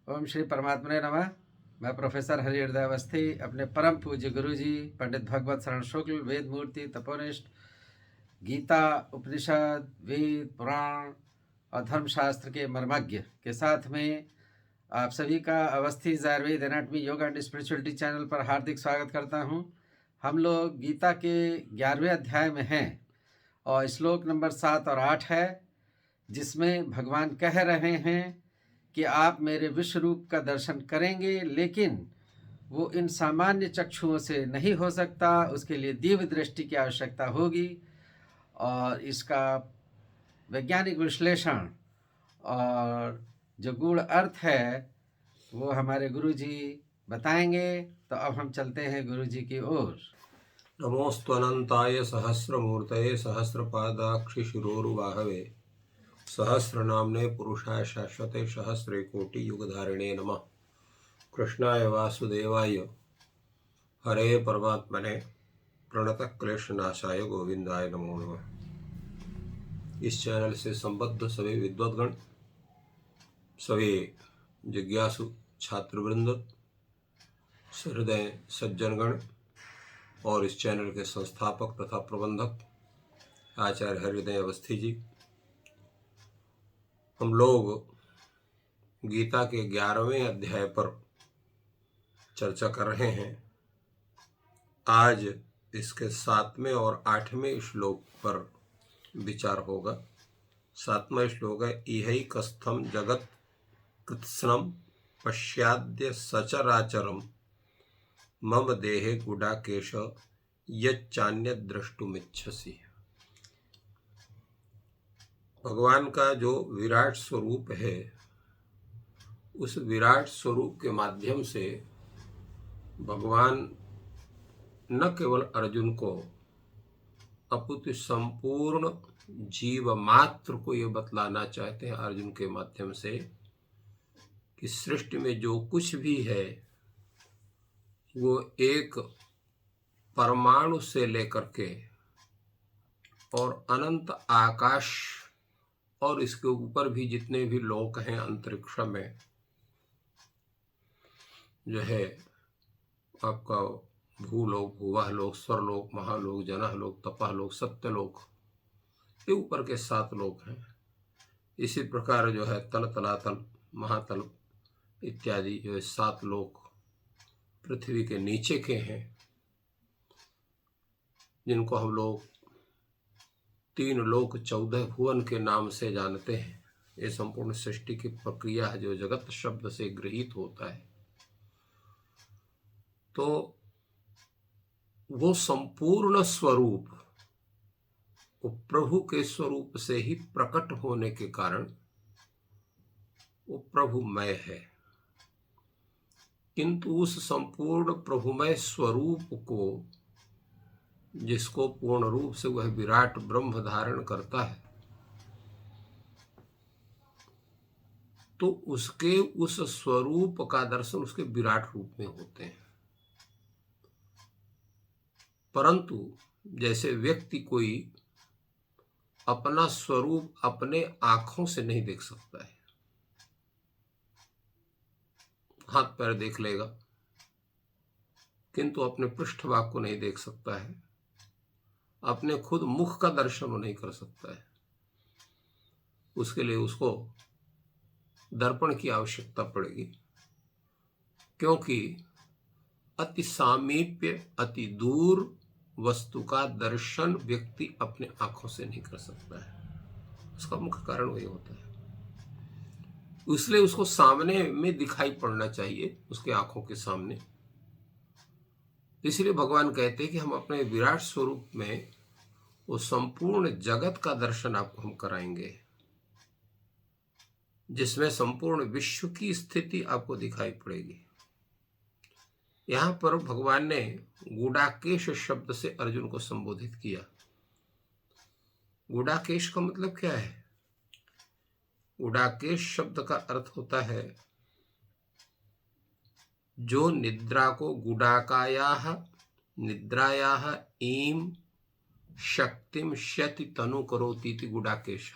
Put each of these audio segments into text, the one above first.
ओम श्री परमात्मने नमः। मैं प्रोफेसर हरिहृदय अवस्थी अपने परम पूज्य गुरु जी पंडित भगवत शरण शुक्ल वेद मूर्ति तपोनिष्ठ गीता उपनिषद वेद पुराण और धर्मशास्त्र के मर्मज्ञ के साथ में आप सभी का Awasthi Ayurveda anatomy yoga and spirituality channel पर हार्दिक स्वागत करता हूं। हम लोग गीता के 11वें अध्याय में हैं और श्लोक नंबर 7 और 8 है, जिसमें भगवान कह रहे हैं कि आप मेरे विश्व रूप का दर्शन करेंगे, लेकिन वो इन सामान्य चक्षुओं से नहीं हो सकता, उसके लिए दिव्य दृष्टि की आवश्यकता होगी। और इसका वैज्ञानिक विश्लेषण और जो गूढ़ अर्थ है वो हमारे गुरु जी बताएंगे। तो अब हम चलते हैं गुरु जी की ओर। नमोस्तनंताय सहस्रमूर्तये सहस्रपादाक्षि शिरोरुबाहवे सहस्रनाम्ने पुरुषाय शाश्वते सहस्रे कोटि युगधारिणे नमः। कृष्णाय वासुदेवाय हरे परमात्मने प्रणतक्लेशनाशाय गोविंदाय नमो नमः। इस चैनल से संबद्ध सभी विद्वद्गण, सभी जिज्ञासु छात्रवृंद, सहृदय सज्जनगण और इस चैनल के संस्थापक तथा प्रबंधक आचार्य हरिहृदय अवस्थी जी, हम लोग गीता के 11वें अध्याय पर चर्चा कर रहे हैं। आज इसके 7वें और 8वें श्लोक पर विचार होगा। 7वां श्लोक है, इहै कस्थम जगत कृत्स्नम पश्याद्य सचराचरम मम देहे गुडाकेश यच्चान्य द्रष्टुमिच्छसि। भगवान का जो विराट स्वरूप है, उस विराट स्वरूप के माध्यम से भगवान न केवल अर्जुन को अपितु संपूर्ण जीव मात्र को ये बतलाना चाहते हैं अर्जुन के माध्यम से कि सृष्टि में जो कुछ भी है वो एक परमाणु से लेकर के और अनंत आकाश और इसके ऊपर भी जितने भी लोक हैं अंतरिक्ष में, जो है आपका भूलोक, भुवलोक, स्वरलोक, महालोक, जनलोक, तपलोक, सत्यलोक, ये ऊपर के 7 लोक हैं। इसी प्रकार जो है तल, तलातल, महातल इत्यादि जो 7 लोक पृथ्वी के नीचे के हैं, जिनको हम लोग 3 लोक 14 भुवन के नाम से जानते हैं। ये संपूर्ण सृष्टि की प्रक्रिया है जो जगत शब्द से गृहीत होता है। तो वो संपूर्ण स्वरूप वो प्रभु के स्वरूप से ही प्रकट होने के कारण वो प्रभुमय है। किंतु उस संपूर्ण प्रभुमय स्वरूप को, जिसको पूर्ण रूप से वह विराट ब्रह्म धारण करता है, तो उसके उस स्वरूप का दर्शन उसके विराट रूप में होते हैं। परंतु जैसे व्यक्ति कोई अपना स्वरूप अपने आंखों से नहीं देख सकता है, हाथ पैर देख लेगा किंतु अपने पृष्ठभाग को नहीं देख सकता है, अपने खुद मुख का दर्शन वो नहीं कर सकता है। उसके लिए उसको दर्पण की आवश्यकता पड़ेगी, क्योंकि अति सामीप्य, अति दूर वस्तु का दर्शन व्यक्ति अपने आंखों से नहीं कर सकता है। उसका मुख्य कारण वही होता है। इसलिए उसको सामने में दिखाई पड़ना चाहिए, उसके आंखों के सामने। इसलिए भगवान कहते हैं कि हम अपने विराट स्वरूप में वो संपूर्ण जगत का दर्शन आपको हम कराएंगे, जिसमें संपूर्ण विश्व की स्थिति आपको दिखाई पड़ेगी। यहां पर भगवान ने गुडाकेश शब्द से अर्जुन को संबोधित किया। गुडाकेश का मतलब क्या है? गुडाकेश शब्द का अर्थ होता है जो निद्रा को गुडाकायाः निद्रायाः ईम शक्तिम शति तनु करोति इति गुडाकेश।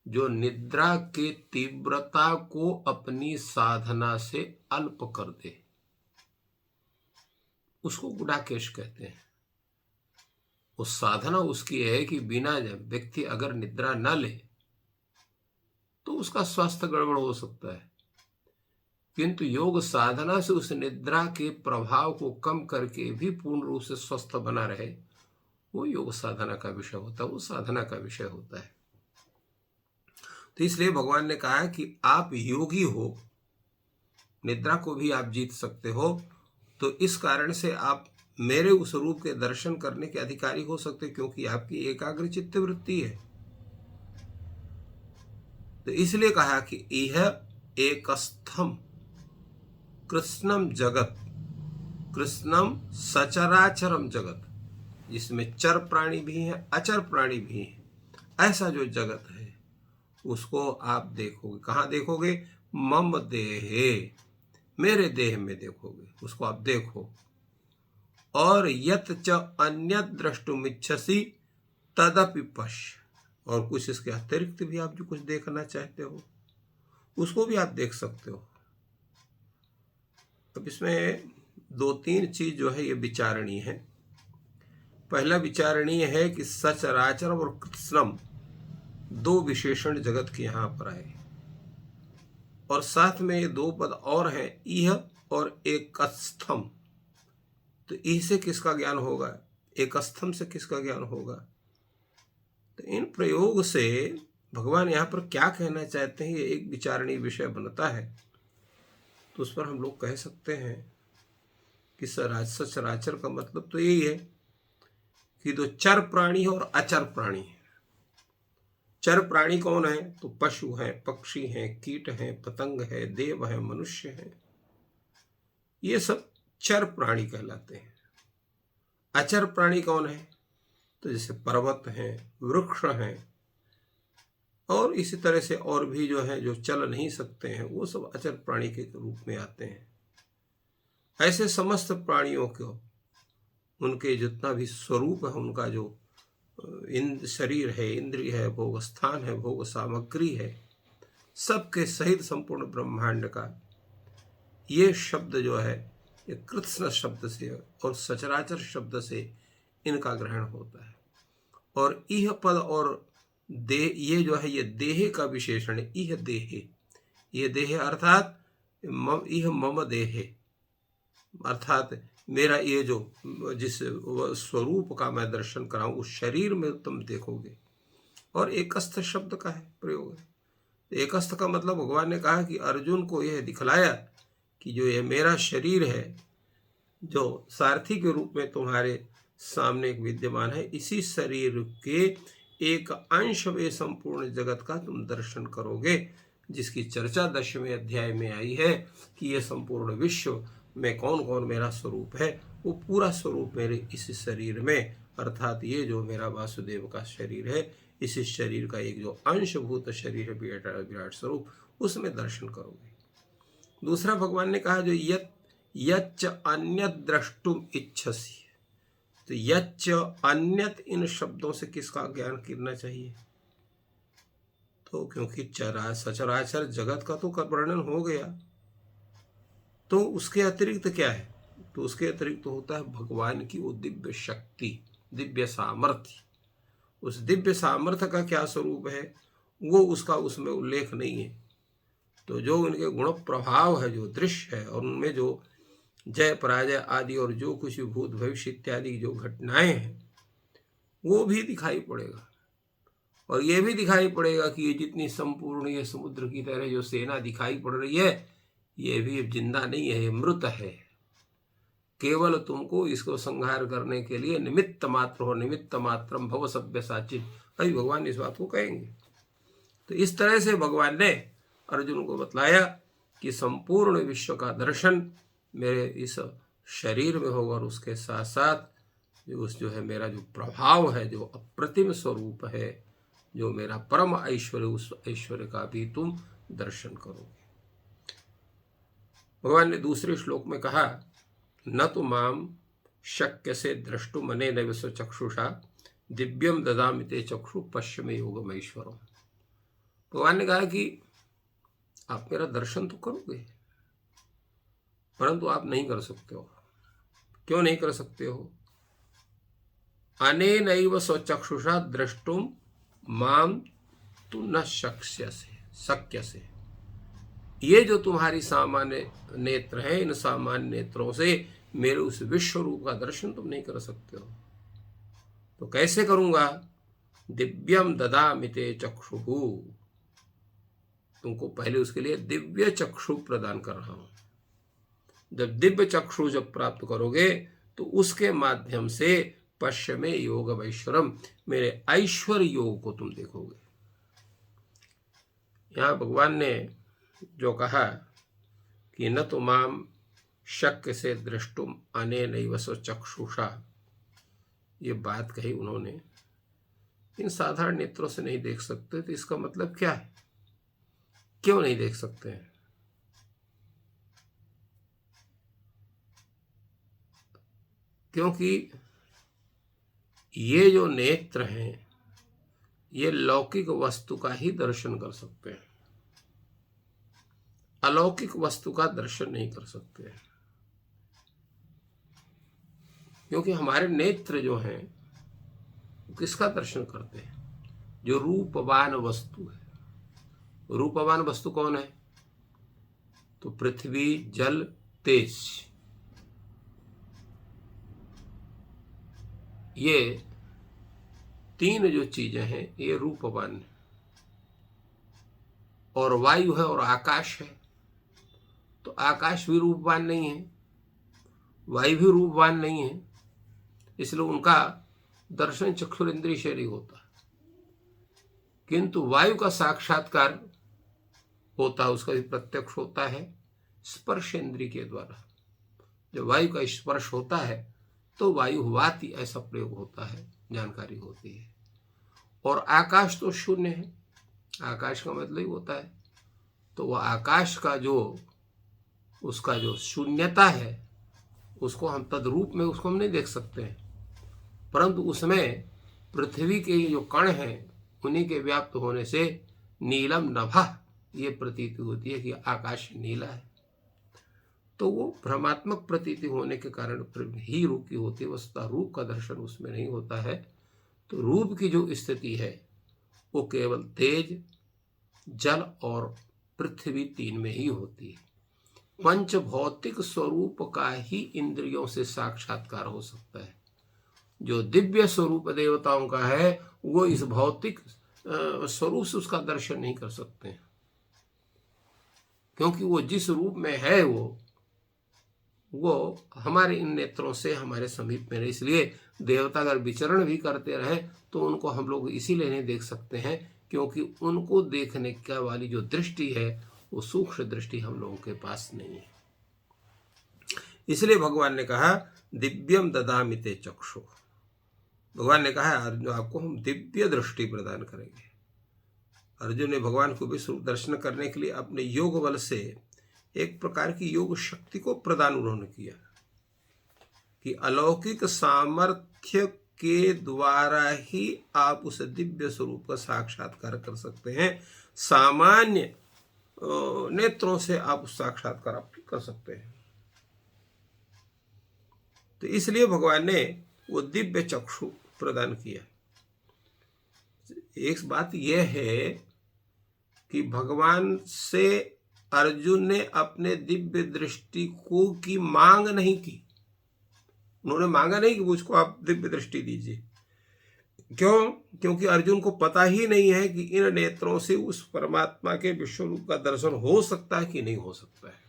जो निद्रा के तीव्रता को अपनी साधना से अल्प कर दे, उसको गुडाकेश कहते हैं। उस साधना उसकी है कि बिना व्यक्ति अगर निद्रा न ले तो उसका स्वास्थ्य गड़बड़ हो सकता है, किंतु योग साधना से उस निद्रा के प्रभाव को कम करके भी पूर्ण रूप से स्वस्थ बना रहे, वो योग साधना का विषय होता है, वो साधना का विषय होता है। तो इसलिए भगवान ने कहा कि आप योगी हो, निद्रा को भी आप जीत सकते हो, तो इस कारण से आप मेरे उस रूप के दर्शन करने के अधिकारी हो सकते, क्योंकि आपकी एकाग्र चित्त वृत्ति है। तो इसलिए कहा कि यह एकस्थम कृष्णम जगत, कृष्णम सचराचरम जगत, जिसमें चर प्राणी भी हैं अचर प्राणी भी हैं, ऐसा जो जगत है उसको आप देखोगे। कहाँ देखोगे? मम देहे, मेरे देह में देखोगे, उसको आप देखो। और यत च अन्य द्रष्टुमिच्छसि तदपि पश्य, और कुछ इसके अतिरिक्त भी आप जो कुछ देखना चाहते हो उसको भी आप देख सकते हो। अब इसमें दो तीन चीज जो है ये विचारणीय है। पहला विचारणीय है कि सचराचर और कृष्णम दो विशेषण जगत के यहाँ पर आए, और साथ में ये दो पद और हैं, इह और एकस्थम। तो इह से किसका ज्ञान होगा, एकस्थम से किसका ज्ञान होगा? तो इन प्रयोग से भगवान यहाँ पर क्या कहना चाहते हैं, ये एक विचारणीय विषय बनता है। तो उस पर हम लोग कह सकते हैं कि सचराचर का मतलब तो यही है कि दो चर प्राणी है और अचर प्राणी है। चर प्राणी कौन है? तो पशु हैं, पक्षी हैं, कीट हैं, पतंग है, देव है, मनुष्य हैं, ये सब चर प्राणी कहलाते हैं। अचर प्राणी कौन है? तो जैसे पर्वत हैं, वृक्ष हैं, और इसी तरह से और भी जो है जो चल नहीं सकते हैं, वो सब अचर प्राणी के रूप में आते हैं। ऐसे समस्त प्राणियों को उनके जितना भी स्वरूप है, उनका जो शरीर है, इंद्रिय है, भोग स्थान है, भोग सामग्री है, सबके सहित संपूर्ण ब्रह्मांड का ये शब्द जो है ये कृष्ण शब्द से और सचराचर शब्द से इनका ग्रहण होता है। और इह पद और दे, ये जो है ये देह का विशेषण है। इह देहे, ये देह अर्थात इह मम देहे, अर्थात मेरा ये जो जिस स्वरूप का मैं दर्शन कराऊं उस शरीर में तुम देखोगे। और एकस्थ शब्द का है प्रयोग है। एकस्थ का मतलब भगवान ने कहा कि अर्जुन को यह दिखलाया कि जो ये मेरा शरीर है, जो सारथी के रूप में तुम्हारे सामने एक विद्यमान है, इसी शरीर के एक अंश में संपूर्ण जगत का तुम दर्शन करोगे, जिसकी चर्चा 10वें अध्याय में आई है कि यह संपूर्ण विश्व में कौन कौन मेरा स्वरूप है, वो पूरा स्वरूप मेरे इस शरीर में, अर्थात ये जो मेरा वासुदेव का शरीर है, इस शरीर का एक जो अंशभूत शरीर है विराट स्वरूप, उसमें दर्शन करोगे। दूसरा भगवान ने कहा जो यच्च अन्य द्रष्टुम इच्छसि, तो यच्च अन्यत, इन शब्दों से किसका ज्ञान करना चाहिए? तो क्योंकि सचराचर जगत का तो वर्णन हो गया, तो उसके अतिरिक्त क्या है? तो उसके अतिरिक्त होता है भगवान की वो दिव्य शक्ति, दिव्य सामर्थ्य। उस दिव्य सामर्थ्य का क्या स्वरूप है वो उसका उसमें उल्लेख नहीं है। तो जो उनके गुण प्रभाव है, जो दृश्य है, और उनमें जो जय पराजय आदि और जो कुछ भूत भविष्य इत्यादि जो घटनाएं हैं वो भी दिखाई पड़ेगा। और ये भी दिखाई पड़ेगा कि ये जितनी संपूर्ण ये समुद्र की तरह जो सेना दिखाई पड़ रही है, ये भी जिंदा नहीं है, ये मृत है। केवल तुमको इसको संहार करने के लिए निमित्त मात्र हो, निमित्त मात्रम भव सव्यसाचिन, अभी भगवान इस बात को कहेंगे। तो इस तरह से भगवान ने अर्जुन को बतलाया कि संपूर्ण विश्व का दर्शन मेरे इस शरीर में होगा, और उसके साथ साथ जो है मेरा जो प्रभाव है, जो अप्रतिम स्वरूप है, जो मेरा परम ऐश्वर्य, उस ऐश्वर्य का भी तुम दर्शन करोगे। भगवान ने दूसरे श्लोक में कहा न तो माम शक्य से द्रष्टु मने नैव चक्षुषा दिव्यम ददामि ते चक्षु पश्य में योगम ऐश्वरम। भगवान ने कहा कि आप मेरा दर्शन तो करोगे, परंतु आप नहीं कर सकते हो। क्यों नहीं कर सकते हो? अनेनैव स्वचक्षुषा द्रष्टुम माम तु न शक्यसे। ये जो तुम्हारी सामान्य नेत्र हैं, इन सामान्य नेत्रों से मेरे उस विश्व रूप का दर्शन तुम नहीं कर सकते हो। तो कैसे करूंगा? दिव्यम ददामि ते चक्षुः, तुमको पहले उसके लिए दिव्य चक्षु प्रदान कर रहा हूं। जब दिव्य चक्षु जब प्राप्त करोगे तो उसके माध्यम से पश्य में योग वैश्वरम, मेरे ऐश्वर्य योग को तुम देखोगे। यहां भगवान ने जो कहा कि न तो माम शक्य से दृष्टुम अनेनैव स्वचक्षुषा, ये बात कही उन्होंने, इन साधारण नेत्रों से नहीं देख सकते। तो इसका मतलब क्या है? क्यों नहीं देख सकते हैं? क्योंकि ये जो नेत्र हैं ये लौकिक वस्तु का ही दर्शन कर सकते हैं, अलौकिक वस्तु का दर्शन नहीं कर सकते हैं। क्योंकि हमारे नेत्र जो हैं वो किसका दर्शन करते हैं? जो रूपवान वस्तु है। रूपवान वस्तु कौन है? तो पृथ्वी, जल, तेज, ये तीन जो चीजें हैं ये रूपवान है। और वायु है और आकाश है, तो आकाश भी रूपवान नहीं है, वायु भी रूपवान नहीं है, इसलिए उनका दर्शन चक्षुरेंद्रिय से नहीं होता। किंतु वायु का साक्षात्कार होता है, उसका भी प्रत्यक्ष होता है स्पर्श इंद्रिय के द्वारा। जब वायु का स्पर्श होता है तो वायु वाति ऐसा प्रयोग होता है, जानकारी होती है। और आकाश तो शून्य है, आकाश का मतलब ही होता है, तो वह आकाश का जो उसका जो शून्यता है उसको हम तद्रूप में उसको हम नहीं देख सकते हैं, परंतु उसमें पृथ्वी के जो कण हैं उन्हीं के व्याप्त होने से नीलम नभा ये प्रतीति होती है कि आकाश नीला है। तो वो भ्रमात्मक प्रतीति होने के कारण ही रूप की होती है, वस्तुतः रूप का दर्शन उसमें नहीं होता है। तो रूप की जो स्थिति है वो केवल तेज, जल और पृथ्वी तीन में ही होती है। पंच भौतिक स्वरूप का ही इंद्रियों से साक्षात्कार हो सकता है। जो दिव्य स्वरूप देवताओं का है वो इस भौतिक स्वरूप से उसका दर्शन नहीं कर सकते हैं, क्योंकि वो जिस रूप में है वो हमारे इन नेत्रों से हमारे समीप में नहीं। इसलिए देवता अगर विचरण भी करते रहे तो उनको हम लोग इसीलिए नहीं देख सकते हैं क्योंकि उनको देखने का वाली जो दृष्टि है वो सूक्ष्म दृष्टि हम लोगों के पास नहीं है। इसलिए भगवान ने कहा दिव्यम ददामि ते चक्षु। भगवान ने कहा अर्जुन आपको हम दिव्य दृष्टि प्रदान करेंगे। अर्जुन ने भगवान को विश्व दर्शन करने के लिए अपने योग बल से एक प्रकार की योग शक्ति को प्रदान उन्होंने किया कि अलौकिक सामर्थ्य के द्वारा ही आप उस दिव्य स्वरूप का साक्षात्कार कर सकते हैं। सामान्य नेत्रों से आप उस साक्षात्कार आप कर सकते हैं। तो इसलिए भगवान ने वो दिव्य चक्षु प्रदान किया। एक बात यह है कि भगवान से अर्जुन ने अपने दिव्य दृष्टि को की मांग नहीं की। उन्होंने मांगा नहीं कि मुझको आप दिव्य दृष्टि दीजिए। क्यों? क्योंकि अर्जुन को पता ही नहीं है कि इन नेत्रों से उस परमात्मा के विश्व रूप का दर्शन हो सकता है कि नहीं हो सकता है।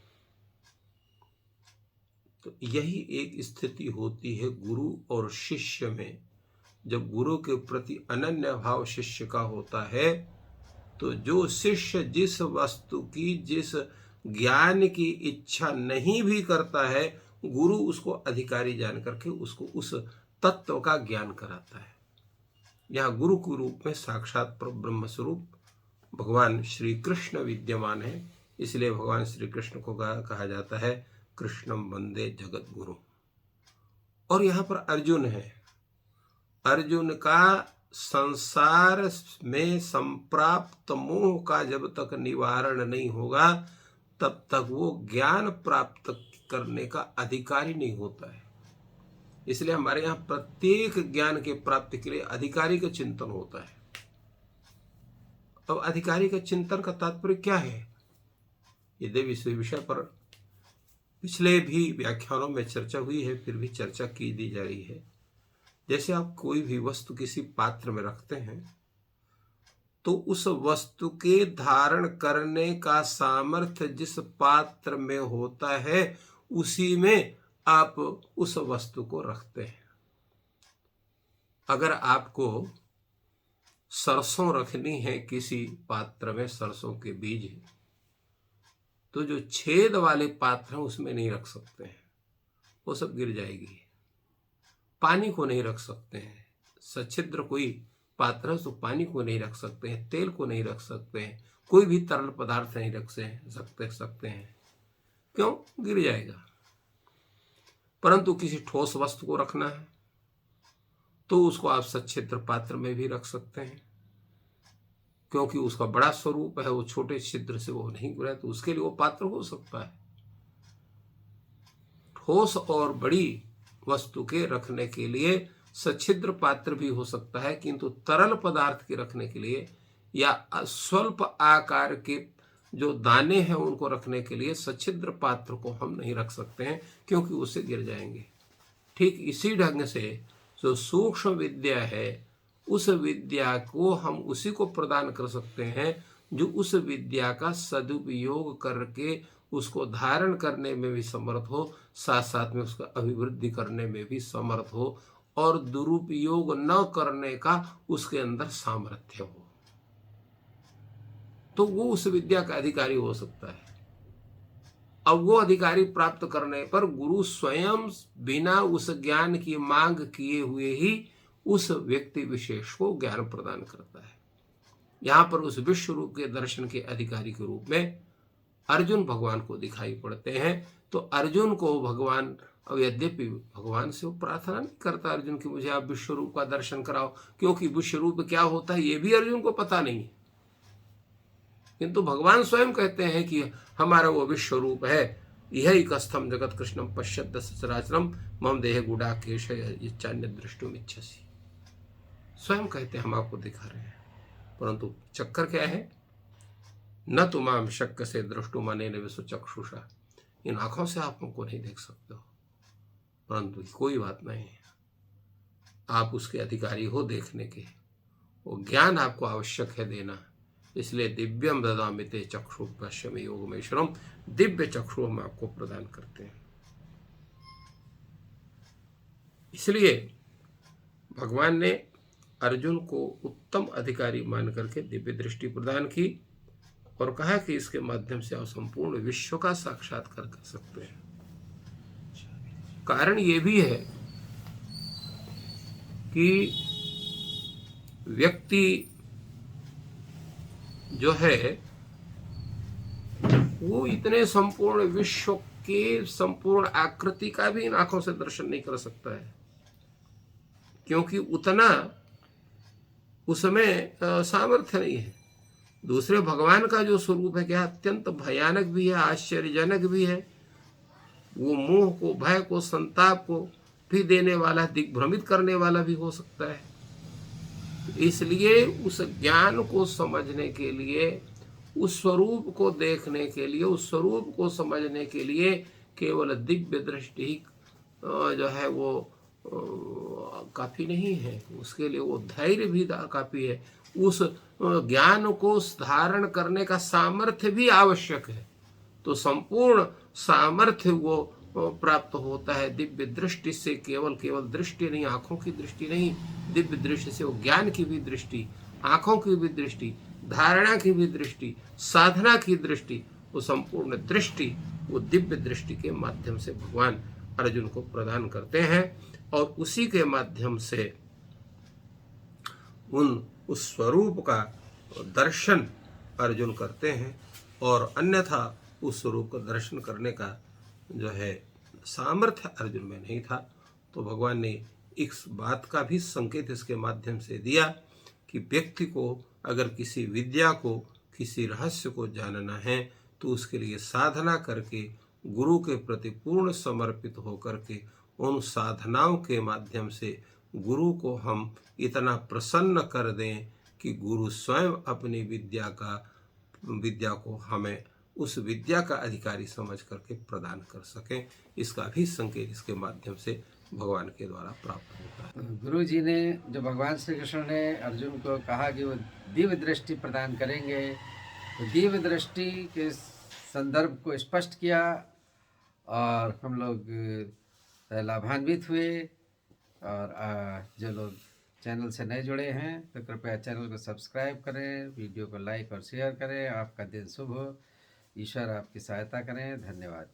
तो यही एक स्थिति होती है गुरु और शिष्य में। जब गुरु के प्रति अनन्य भाव शिष्य का होता है तो जो शिष्य जिस वस्तु की, जिस ज्ञान की इच्छा नहीं भी करता है, गुरु उसको अधिकारी जान करके उसको उस तत्व का ज्ञान कराता है। यहाँ गुरु के रूप में साक्षात ब्रह्म स्वरूप भगवान श्री कृष्ण विद्यमान है। इसलिए भगवान श्री कृष्ण को कहा जाता है कृष्णम वंदे जगत गुरु। और यहाँ पर अर्जुन है। अर्जुन का संसार में संप्राप्त मोह का जब तक निवारण नहीं होगा तब तक वो ज्ञान प्राप्त करने का अधिकारी नहीं होता है। इसलिए हमारे यहाँ प्रत्येक ज्ञान के प्राप्ति के लिए अधिकारी का चिंतन होता है। अब अधिकारी का चिंतन का तात्पर्य क्या है? यदि इस विषय पर पिछले भी व्याख्यानों में चर्चा हुई है, फिर भी चर्चा की दी जा रही है। जैसे आप कोई भी वस्तु किसी पात्र में रखते हैं तो उस वस्तु के धारण करने का सामर्थ्य जिस पात्र में होता है उसी में आप उस वस्तु को रखते हैं। अगर आपको सरसों रखनी है किसी पात्र में, सरसों के बीज है, तो जो छेद वाले पात्र हैं उसमें नहीं रख सकते हैं, वो सब गिर जाएगी। पानी को नहीं रख सकते हैं, सच्छिद्र कोई पात्र है तो पानी को नहीं रख सकते हैं, तेल को नहीं रख सकते हैं, कोई भी तरल पदार्थ नहीं रख सकते हैं। क्यों? गिर जाएगा। परंतु किसी ठोस वस्तु को रखना है तो उसको आप सच्छिद्र पात्र में भी रख सकते हैं, क्योंकि उसका बड़ा स्वरूप है, वो छोटे छिद्र से वो नहीं गिरा, तो उसके लिए वो पात्र हो सकता है। ठोस और बड़ी वस्तु के रखने के लिए सच्छिद्र पात्र भी हो सकता है, किंतु तरल पदार्थ के रखने के लिए या स्वल्प आकार के जो दाने हैं उनको रखने के लिए सच्छिद्र पात्र को हम नहीं रख सकते हैं, क्योंकि उससे गिर जाएंगे। ठीक इसी ढंग से जो सूक्ष्म विद्या है, उस विद्या को हम उसी को प्रदान कर सकते हैं जो उस विद्या का सदुपयोग करके उसको धारण करने में भी समर्थ हो, साथ साथ में उसका अभिवृद्धि करने में भी समर्थ हो, और दुरुपयोग न करने का उसके अंदर सामर्थ्य हो, तो वो उस विद्या का अधिकारी हो सकता है। अब वो अधिकारी प्राप्त करने पर गुरु स्वयं बिना उस ज्ञान की मांग किए हुए ही उस व्यक्ति विशेष को ज्ञान प्रदान करता है। यहां पर उस विश्व रूप के दर्शन के अधिकारी के रूप में अर्जुन भगवान को दिखाई पड़ते हैं। तो अर्जुन को भगवान, अब यद्यपि भगवान से वो प्रार्थना नहीं करता अर्जुन की मुझे आप विश्व रूप का दर्शन कराओ, क्योंकि विश्व रूप क्या होता है ये भी अर्जुन को पता नहीं है, किंतु भगवान स्वयं कहते हैं कि हमारा वो विश्व रूप है, यह कस्थम जगत कृष्णम पश्यत सचराचरम मम देह गुडाकेश चान्य दृष्टुम इच्छसि। स्वयं कहते हैं हम आपको दिखा रहे हैं, परंतु चक्कर क्या है? न तुमाम शक्य से दृष्टुम अनेन विश्व चक्षुषा, इन आंखों से आप हमको नहीं देख सकते हो, परंतु कोई बात नहीं है, आप उसके अधिकारी हो देखने के, वो ज्ञान आपको आवश्यक है देना। इसलिए दिव्यम ददामि ते चक्षु पश्यमे योगमेश्वरम, दिव्य चक्षु हम आपको प्रदान करते हैं। इसलिए भगवान ने अर्जुन को उत्तम अधिकारी मान करके दिव्य दृष्टि प्रदान की और कहा कि इसके माध्यम से आप संपूर्ण विश्व का साक्षात्कार कर सकते हैं। कारण ये भी है कि व्यक्ति जो है वो इतने संपूर्ण विश्व के संपूर्ण आकृति का भी इन आंखों से दर्शन नहीं कर सकता है, क्योंकि उतना उसमें सामर्थ्य नहीं है। दूसरे भगवान का जो स्वरूप है क्या अत्यंत भयानक भी है, आश्चर्यजनक भी है, वो मोह को, भय को, संताप को भी देने वाला, दिग्भ्रमित करने वाला भी हो सकता है। इसलिए उस ज्ञान को समझने के लिए, उस स्वरूप को देखने के लिए, उस स्वरूप को समझने के लिए केवल दिव्य दृष्टि जो है वो काफी नहीं है, उसके लिए वो धैर्य भी काफी है, उस ज्ञान को धारण करने का सामर्थ्य भी आवश्यक है। तो संपूर्ण सामर्थ्य वो प्राप्त होता है दिव्य दृष्टि से। केवल दृष्टि नहीं, आंखों की दृष्टि नहीं, दिव्य दृष्टि से वो ज्ञान की भी दृष्टि, आंखों की भी दृष्टि, धारणा की भी दृष्टि, साधना की दृष्टि, वो संपूर्ण दृष्टि वो दिव्य दृष्टि के माध्यम से भगवान अर्जुन को प्रदान करते हैं, और उसी के माध्यम से उस स्वरूप का दर्शन अर्जुन करते हैं, और अन्यथा उस स्वरूप का दर्शन करने का जो है सामर्थ्य अर्जुन में नहीं था। तो भगवान ने इस बात का भी संकेत इसके माध्यम से दिया कि व्यक्ति को अगर किसी विद्या को, किसी रहस्य को जानना है तो उसके लिए साधना करके, गुरु के प्रति पूर्ण समर्पित होकर के उन साधनाओं के माध्यम से गुरु को हम इतना प्रसन्न कर दें कि गुरु स्वयं अपनी विद्या को हमें उस विद्या का अधिकारी समझ करके प्रदान कर सकें। इसका भी संकेत इसके माध्यम से भगवान के द्वारा प्राप्त होता है। तो गुरु जी ने जो भगवान श्री कृष्ण ने अर्जुन को कहा कि वो दिव्य दृष्टि प्रदान करेंगे, तो दिव्य दृष्टि के संदर्भ को स्पष्ट किया और हम लोग लाभान्वित हुए। और जो लोग चैनल से नए जुड़े हैं तो कृपया चैनल को सब्सक्राइब करें, वीडियो को लाइक और शेयर करें। आपका दिन शुभ हो, ईश्वर आपकी सहायता करें। धन्यवाद।